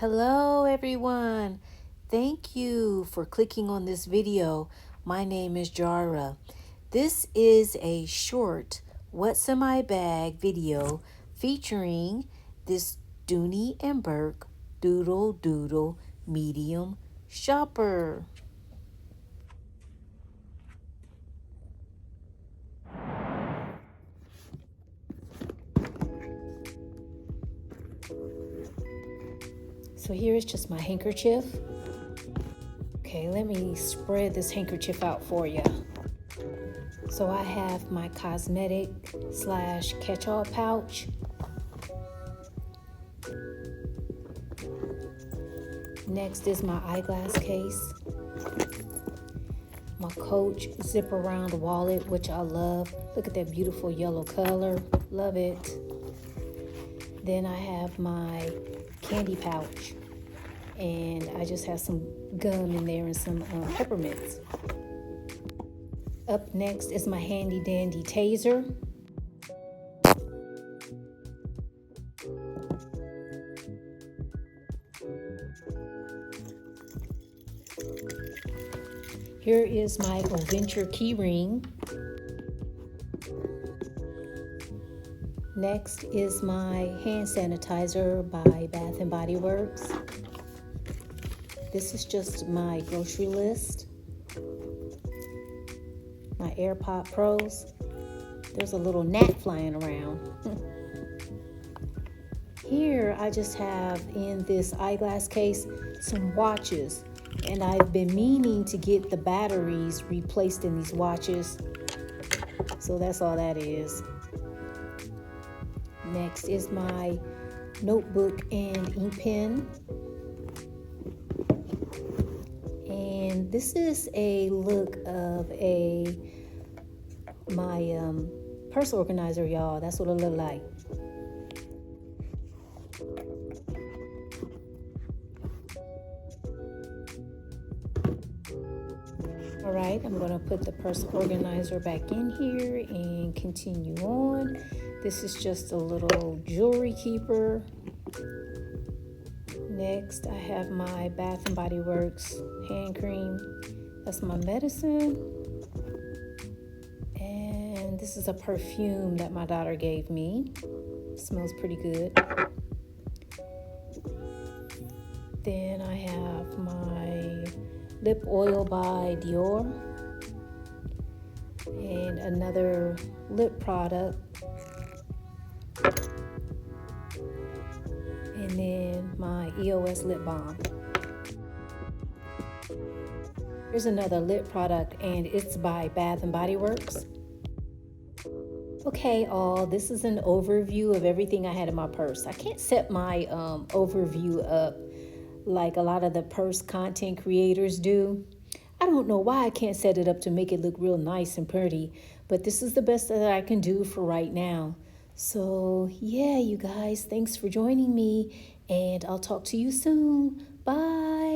Hello everyone. Thank you for clicking on this video. My name is Jara. This is a short What's in My Bag video featuring this Dooney and Bourke Doodle Doodle medium shopper. So here is just my handkerchief. Okay, let me spread this handkerchief out for you. So I have my cosmetic / catch-all pouch. Next is my eyeglass case. My Coach zip around wallet, which I love. Look at that beautiful yellow color. Love it. Then I have my candy pouch. And I just have some gum in there and some peppermints. Up next is my handy dandy taser. Here is my Adventure key ring. Next is my hand sanitizer by Bath and Body Works. This is just my grocery list. My AirPod Pros. There's a little gnat flying around. Here I just have in this eyeglass case some watches. And I've been meaning to get the batteries replaced in these watches. So that's all that is. Next is my notebook and ink pen. And this is a look of my purse organizer, y'all. That's what it look like. All right, I'm going to put the purse organizer back in here and continue on. This is just a little jewelry keeper. Next, I have my Bath and Body Works hand cream. That's my medicine. And this is a perfume that my daughter gave me. Smells pretty good. Then I have my lip oil by Dior. And another lip product. And then my EOS lip balm. Here's another lip product, and it's by Bath and Body Works. Okay, all, this is an overview of everything I had in my purse. I can't set my overview up like a lot of the purse content creators do. I don't know why I can't set it up to make it look real nice and pretty, but this is the best that I can do for right now. So yeah, you guys, thanks for joining me, and I'll talk to you soon. Bye.